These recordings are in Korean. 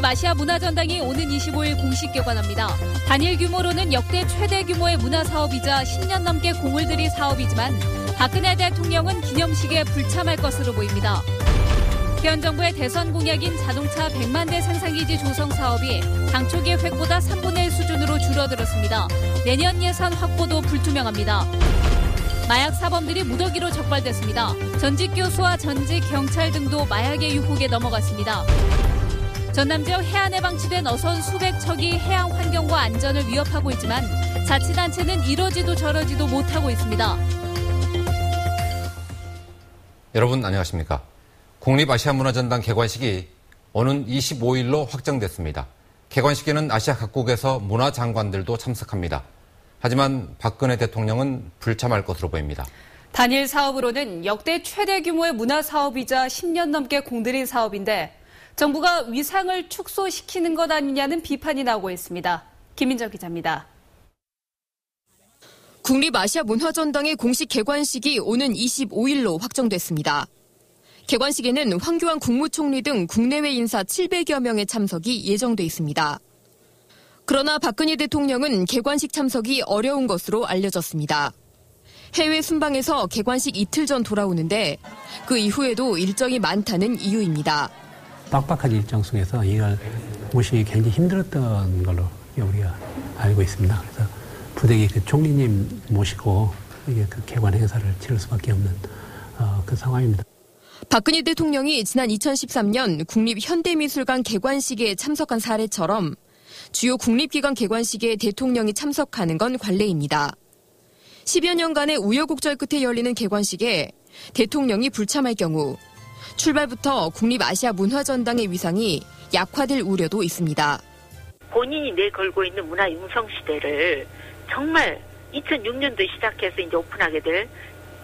국립아시아 문화전당이 오는 25일 공식 개관합니다. 단일 규모로는 역대 최대 규모의 문화사업이자 10년 넘게 공을 들인 사업이지만 박근혜 대통령은 기념식에 불참할 것으로 보입니다. 현 정부의 대선 공약인 자동차 100만 대 생산기지 조성 사업이 당초 계획보다 3분의 1 수준으로 줄어들었습니다. 내년 예산 확보도 불투명합니다. 마약 사범들이 무더기로 적발됐습니다. 전직 교수와 전직 경찰 등도 마약의 유혹에 넘어갔습니다. 전남 지역 해안에 방치된 어선 수백 척이 해양 환경과 안전을 위협하고 있지만 자치단체는 이러지도 저러지도 못하고 있습니다. 여러분 안녕하십니까? 국립아시아문화전당 개관식이 오는 25일로 확정됐습니다. 개관식에는 아시아 각국에서 문화장관들도 참석합니다. 하지만 박근혜 대통령은 불참할 것으로 보입니다. 단일 사업으로는 역대 최대 규모의 문화사업이자 10년 넘게 공들인 사업인데 정부가 위상을 축소시키는 것 아니냐는 비판이 나오고 있습니다. 김민정 기자입니다. 국립아시아문화전당의 공식 개관식이 오는 25일로 확정됐습니다. 개관식에는 황교안 국무총리 등 국내외 인사 700여 명의 참석이 예정돼 있습니다. 그러나 박근혜 대통령은 개관식 참석이 어려운 것으로 알려졌습니다. 해외 순방에서 개관식 이틀 전 돌아오는데 그 이후에도 일정이 많다는 이유입니다. 빡빡한 일정 속에서 이걸 모시기 굉장히 힘들었던 걸로 우리가 알고 있습니다. 그래서 부대기 그 총리님 모시고 이게 그 개관 행사를 치를 수밖에 없는 그 상황입니다. 박근혜 대통령이 지난 2013년 국립현대미술관 개관식에 참석한 사례처럼 주요 국립기관 개관식에 대통령이 참석하는 건 관례입니다. 10여 년간의 우여곡절 끝에 열리는 개관식에 대통령이 불참할 경우 출발부터 국립아시아문화전당의 위상이 약화될 우려도 있습니다. 본인이 내걸고 있는 문화 융성 시대를 정말 2006년도 시작해서 이제 오픈하게 될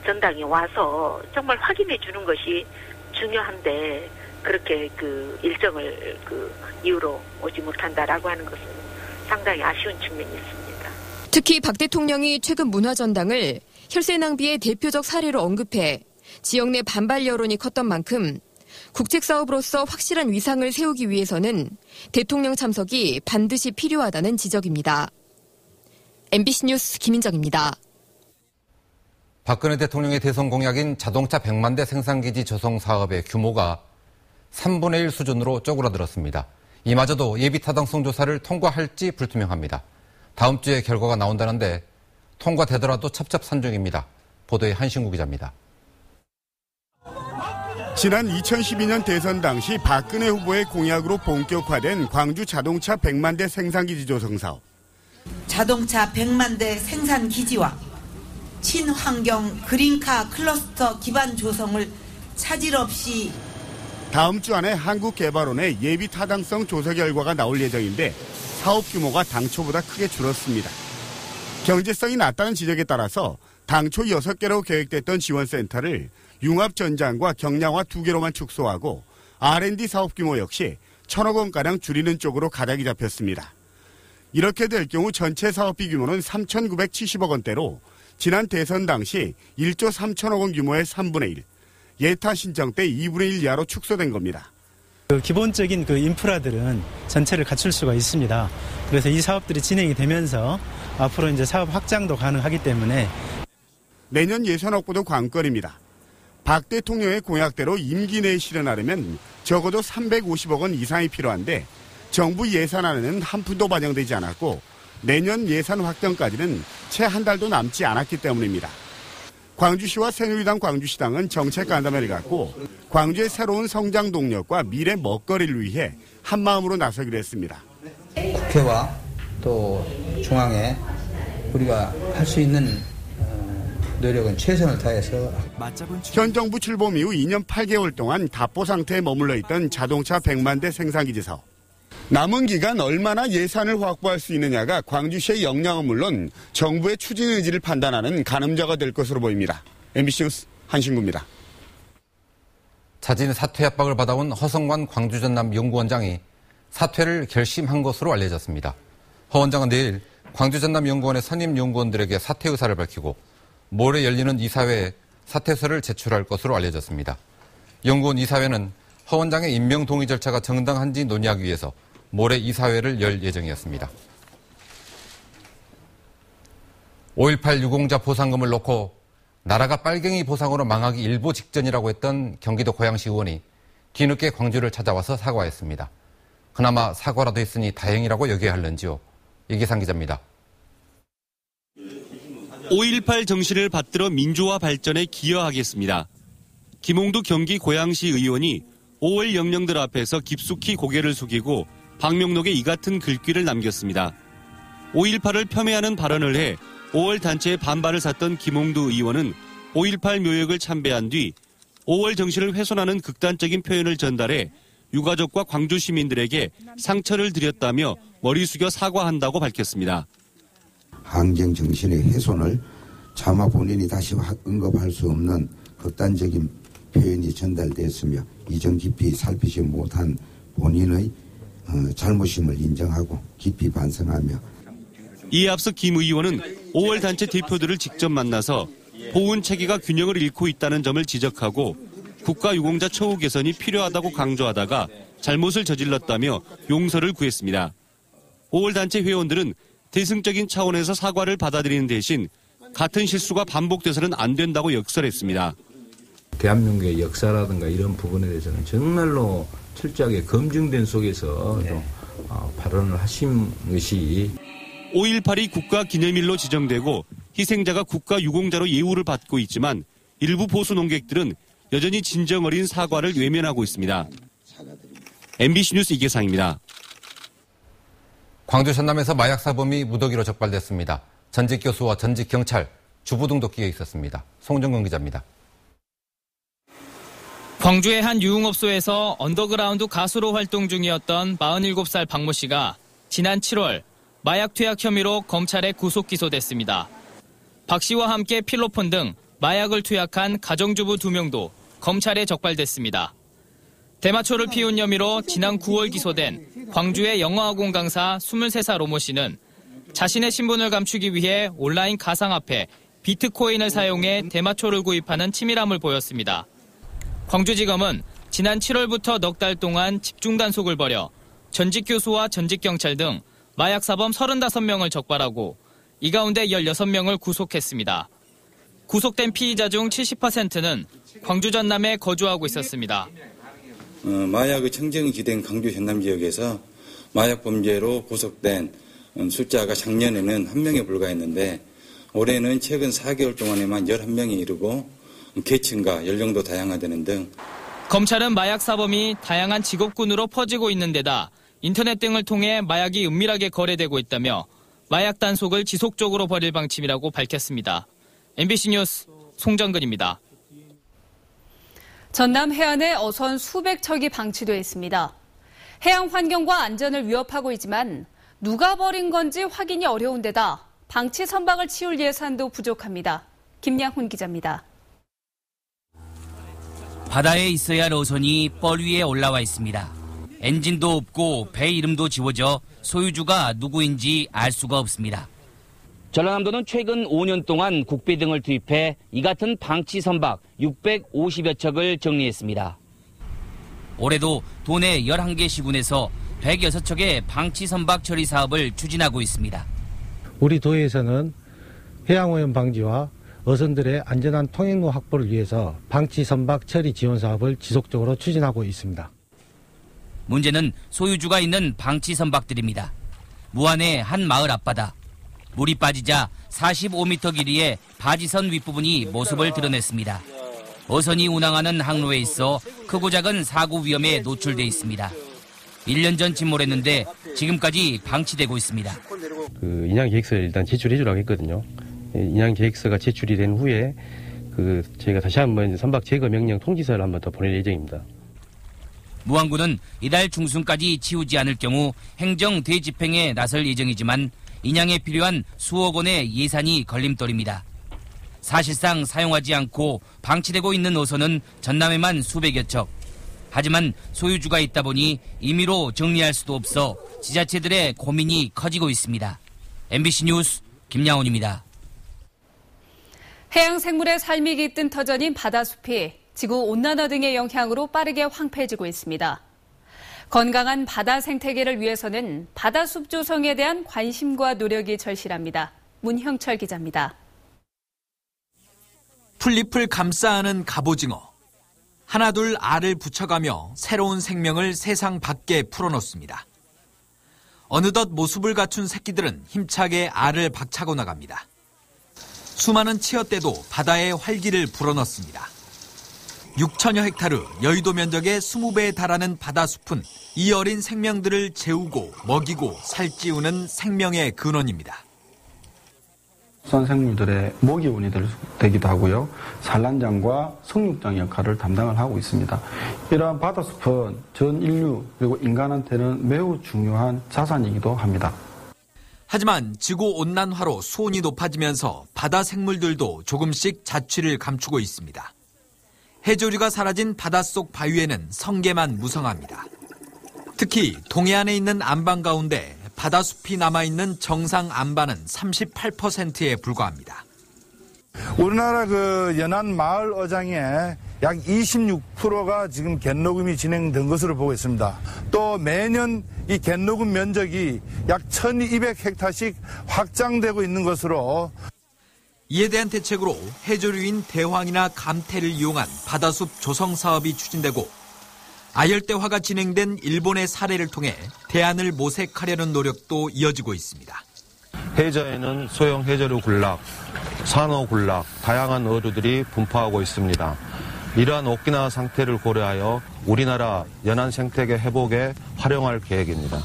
전당에 와서 정말 확인해 주는 것이 중요한데 그렇게 그 일정을 그 이유로 오지 못한다라고 하는 것은 상당히 아쉬운 측면이 있습니다. 특히 박 대통령이 최근 문화전당을 혈세 낭비의 대표적 사례로 언급해 지역 내 반발 여론이 컸던 만큼 국책사업으로서 확실한 위상을 세우기 위해서는 대통령 참석이 반드시 필요하다는 지적입니다. MBC 뉴스 김민정입니다. 박근혜 대통령의 대선 공약인 자동차 100만 대 생산기지 조성 사업의 규모가 3분의 1 수준으로 쪼그라들었습니다. 이마저도 예비타당성 조사를 통과할지 불투명합니다. 다음 주에 결과가 나온다는데 통과되더라도 첩첩산중입니다. 보도에 한신구 기자입니다. 지난 2012년 대선 당시 박근혜 후보의 공약으로 본격화된 광주 자동차 100만 대 생산기지 조성 사업. 자동차 100만 대 생산기지와 친환경 그린카 클러스터 기반 조성을 차질 없이 다음 주 안에 한국개발원의 예비 타당성 조사 결과가 나올 예정인데 사업 규모가 당초보다 크게 줄었습니다. 경제성이 낮다는 지적에 따라서 당초 6개로 계획됐던 지원센터를 융합전장과 경량화 2개로만 축소하고 R&D 사업 규모 역시 1,000억 원가량 줄이는 쪽으로 가닥이 잡혔습니다. 이렇게 될 경우 전체 사업비 규모는 3,970억 원대로 지난 대선 당시 1조 3천억 원 규모의 3분의 1, 예타 신청 때 2분의 1 이하로 축소된 겁니다. 기본적인 인프라들은 전체를 갖출 수가 있습니다. 그래서 이 사업들이 진행이 되면서 앞으로 이제 사업 확장도 가능하기 때문에 내년 예산 확보도 관건입니다. 박 대통령의 공약대로 임기 내에 실현하려면 적어도 350억 원 이상이 필요한데 정부 예산안에는 한 푼도 반영되지 않았고 내년 예산 확정까지는 채 한 달도 남지 않았기 때문입니다. 광주시와 새누리당 광주시당은 정책 간담회를 갖고 광주의 새로운 성장 동력과 미래 먹거리를 위해 한마음으로 나서기로 했습니다. 국회와 또 중앙에 우리가 할 수 있는 노력은 최선을 다해서. 현 정부 출범 이후 2년 8개월 동안 답보 상태에 머물러 있던 자동차 100만 대 생산기지 사업. 남은 기간 얼마나 예산을 확보할 수 있느냐가 광주시의 역량은 물론 정부의 추진 의지를 판단하는 가늠자가 될 것으로 보입니다. MBC 뉴스 한신구입니다. 자진 사퇴 압박을 받아온 허성관 광주전남 연구원장이 사퇴를 결심한 것으로 알려졌습니다. 허 원장은 내일 광주전남 연구원의 선임 연구원들에게 사퇴 의사를 밝히고 모레 열리는 이사회에 사퇴서를 제출할 것으로 알려졌습니다. 연구원 이사회는 허 원장의 임명 동의 절차가 정당한지 논의하기 위해서 모레 이사회를 열 예정이었습니다. 5.18 유공자 보상금을 놓고 나라가 빨갱이 보상으로 망하기 일보 직전이라고 했던 경기도 고양시 의원이 뒤늦게 광주를 찾아와서 사과했습니다. 그나마 사과라도 했으니 다행이라고 여겨야 할는지요. 이기상 기자입니다. 5.18 정신을 받들어 민주화 발전에 기여하겠습니다. 김홍두 경기 고양시 의원이 5월 영령들 앞에서 깊숙이 고개를 숙이고 방명록에 이 같은 글귀를 남겼습니다. 5.18을 폄훼하는 발언을 해 5월 단체의 반발을 샀던 김홍두 의원은 5.18 묘역을 참배한 뒤 5월 정신을 훼손하는 극단적인 표현을 전달해 유가족과 광주 시민들에게 상처를 드렸다며 머리 숙여 사과한다고 밝혔습니다. 항쟁 정신의 훼손을 차마 본인이 다시 언급할 수 없는 극단적인 표현이 전달됐으며 이전 깊이 살피지 못한 본인의 잘못임을 인정하고 깊이 반성하며 이에 앞서 김 의원은 5월 단체 대표들을 직접 만나서 보훈 체계가 균형을 잃고 있다는 점을 지적하고 국가유공자 처우 개선이 필요하다고 강조하다가 잘못을 저질렀다며 용서를 구했습니다. 5월 단체 회원들은 대승적인 차원에서 사과를 받아들이는 대신 같은 실수가 반복돼서는 안 된다고 역설했습니다. 대한민국의 역사라든가 이런 부분에 대해서는 정말로 철저하게 검증된 속에서 좀 발언을 하신 것이 5.18이 국가기념일로 지정되고 희생자가 국가유공자로 예우를 받고 있지만 일부 보수 농객들은 여전히 진정 어린 사과를 외면하고 있습니다. MBC 뉴스 이계상입니다. 광주 전남에서 마약 사범이 무더기로 적발됐습니다. 전직 교수와 전직 경찰, 주부 등도 끼어 있었습니다. 송정근 기자입니다. 광주의 한 유흥업소에서 언더그라운드 가수로 활동 중이었던 47살 박모 씨가 지난 7월 마약 투약 혐의로 검찰에 구속 기소됐습니다. 박 씨와 함께 필로폰 등 마약을 투약한 가정주부 2명도 검찰에 적발됐습니다. 대마초를 피운 혐의로 지난 9월 기소된 광주의 영어학원 강사 23살 오모 씨는 자신의 신분을 감추기 위해 온라인 가상화폐 비트코인을 사용해 대마초를 구입하는 치밀함을 보였습니다. 광주지검은 지난 7월부터 넉 달 동안 집중 단속을 벌여 전직 교수와 전직 경찰 등 마약사범 35명을 적발하고 이 가운데 16명을 구속했습니다. 구속된 피의자 중 70%는 광주 전남에 거주하고 있었습니다. 마약의 청정이 된 광주 전남 지역에서 마약 범죄로 구속된 숫자가 작년에는 1명에 불과했는데 올해는 최근 4개월 동안에만 11명이 이르고 계층과 연령도 다양화되는 등 검찰은 마약 사범이 다양한 직업군으로 퍼지고 있는 데다 인터넷 등을 통해 마약이 은밀하게 거래되고 있다며 마약 단속을 지속적으로 벌일 방침이라고 밝혔습니다. MBC 뉴스 송정근입니다. 전남 해안에 어선 수백 척이 방치돼 있습니다. 해양 환경과 안전을 위협하고 있지만 누가 버린 건지 확인이 어려운 데다 방치 선박을 치울 예산도 부족합니다. 김양훈 기자입니다. 바다에 있어야 할 어선이 뻘 위에 올라와 있습니다. 엔진도 없고 배 이름도 지워져 소유주가 누구인지 알 수가 없습니다. 전라남도는 최근 5년 동안 국비 등을 투입해 이 같은 방치 선박 650여 척을 정리했습니다. 올해도 도내 11개 시군에서 106척의 방치 선박 처리 사업을 추진하고 있습니다. 우리 도에서는 해양오염 방지와 어선들의 안전한 통행로 확보를 위해서 방치 선박 처리 지원 사업을 지속적으로 추진하고 있습니다. 문제는 소유주가 있는 방치 선박들입니다. 무안의 한 마을 앞바다. 물이 빠지자 45m 길이의 바지선 윗부분이 모습을 드러냈습니다. 어선이 운항하는 항로에 있어 크고 작은 사고 위험에 노출돼 있습니다. 1년 전 침몰했는데 지금까지 방치되고 있습니다. 인양 계획서를 일단 제출해 주라고 했거든요. 인양 계획서가 제출이 된 후에 저희가 다시 한번 선박 제거 명령 통지서를 한번 더 보낼 예정입니다. 무안군은 이달 중순까지 치우지 않을 경우 행정 대집행에 나설 예정이지만 인양에 필요한 수억 원의 예산이 걸림돌입니다. 사실상 사용하지 않고 방치되고 있는 어선은 전남에만 수백여 척. 하지만 소유주가 있다 보니 임의로 정리할 수도 없어 지자체들의 고민이 커지고 있습니다. MBC 뉴스 김양훈입니다. 해양 생물의 삶이 깃든 터전인 바다숲이 지구온난화 등의 영향으로 빠르게 황폐해지고 있습니다. 건강한 바다 생태계를 위해서는 바다숲 조성에 대한 관심과 노력이 절실합니다. 문형철 기자입니다. 풀잎을 감싸 안은 갑오징어. 하나둘 알을 붙여가며 새로운 생명을 세상 밖에 풀어놓습니다. 어느덧 모습을 갖춘 새끼들은 힘차게 알을 박차고 나갑니다. 수많은 치어떼도 바다에 활기를 불어넣습니다. 6천여 헥타르 여의도 면적의 20배에 달하는 바다숲은 이 어린 생명들을 재우고 먹이고 살찌우는 생명의 근원입니다. 수산생물들의 먹이원이 되기도 하고요. 산란장과 성육장 역할을 담당을 하고 있습니다. 이러한 바다숲은 전 인류 그리고 인간한테는 매우 중요한 자산이기도 합니다. 하지만 지구온난화로 수온이 높아지면서 바다 생물들도 조금씩 자취를 감추고 있습니다. 해조류가 사라진 바닷속 바위에는 성게만 무성합니다. 특히 동해안에 있는 안반 가운데 바다숲이 남아있는 정상 안반은 38%에 불과합니다. 우리나라 연안 마을 어장에 약 26%가 지금 갯녹음이 진행된 것으로 보고 있습니다. 또 매년 이 갯녹음 면적이 약 1200헥타씩 확장되고 있는 것으로 이에 대한 대책으로 해조류인 대황이나 감태를 이용한 바다숲 조성 사업이 추진되고 아열대화가 진행된 일본의 사례를 통해 대안을 모색하려는 노력도 이어지고 있습니다. 해저에는 소형 해저류 군락, 산호 군락, 다양한 어류들이 분포하고 있습니다. 이러한 오키나와 상태를 고려하여 우리나라 연안 생태계 회복에 활용할 계획입니다.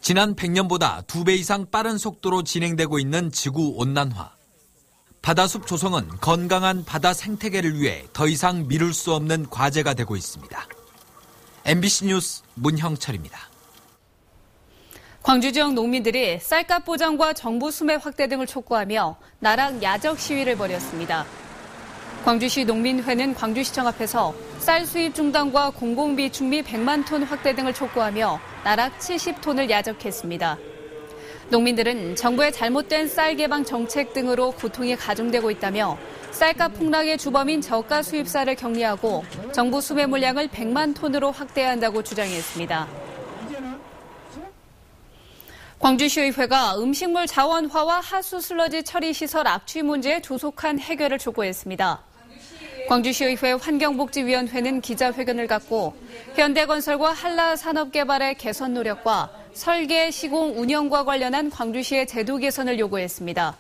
지난 100년보다 2배 이상 빠른 속도로 진행되고 있는 지구온난화. 바다숲 조성은 건강한 바다 생태계를 위해 더 이상 미룰 수 없는 과제가 되고 있습니다. MBC 뉴스 문형철입니다. 광주 지역 농민들이 쌀값 보장과 정부 수매 확대 등을 촉구하며 나락 야적 시위를 벌였습니다. 광주시 농민회는 광주시청 앞에서 쌀 수입 중단과 공공비 충미 100만 톤 확대 등을 촉구하며 나락 70톤을 야적했습니다. 농민들은 정부의 잘못된 쌀 개방 정책 등으로 고통이 가중되고 있다며 쌀값 폭락의 주범인 저가 수입쌀을 격리하고 정부 수매 물량을 100만 톤으로 확대해야 한다고 주장했습니다. 광주시의회가 음식물 자원화와 하수 슬러지 처리 시설 악취 문제의 조속한 해결을 촉구했습니다. 광주시의회 환경복지위원회는 기자회견을 갖고 현대건설과 한라산업개발의 개선 노력과 설계, 시공, 운영과 관련한 광주시의 제도 개선을 요구했습니다.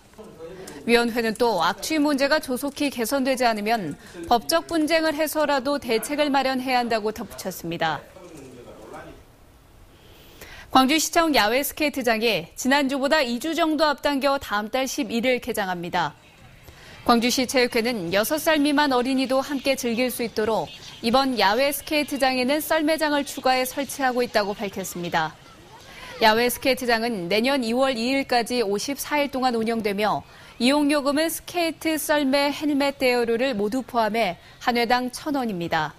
위원회는 또 악취 문제가 조속히 개선되지 않으면 법적 분쟁을 해서라도 대책을 마련해야 한다고 덧붙였습니다. 광주시청 야외 스케이트장이 지난주보다 2주 정도 앞당겨 다음 달 11일 개장합니다. 광주시 체육회는 6살 미만 어린이도 함께 즐길 수 있도록 이번 야외 스케이트장에는 썰매장을 추가해 설치하고 있다고 밝혔습니다. 야외 스케이트장은 내년 2월 2일까지 54일 동안 운영되며 이용요금은 스케이트, 썰매, 헬멧 대여료를 모두 포함해 한 회당 1,000원입니다.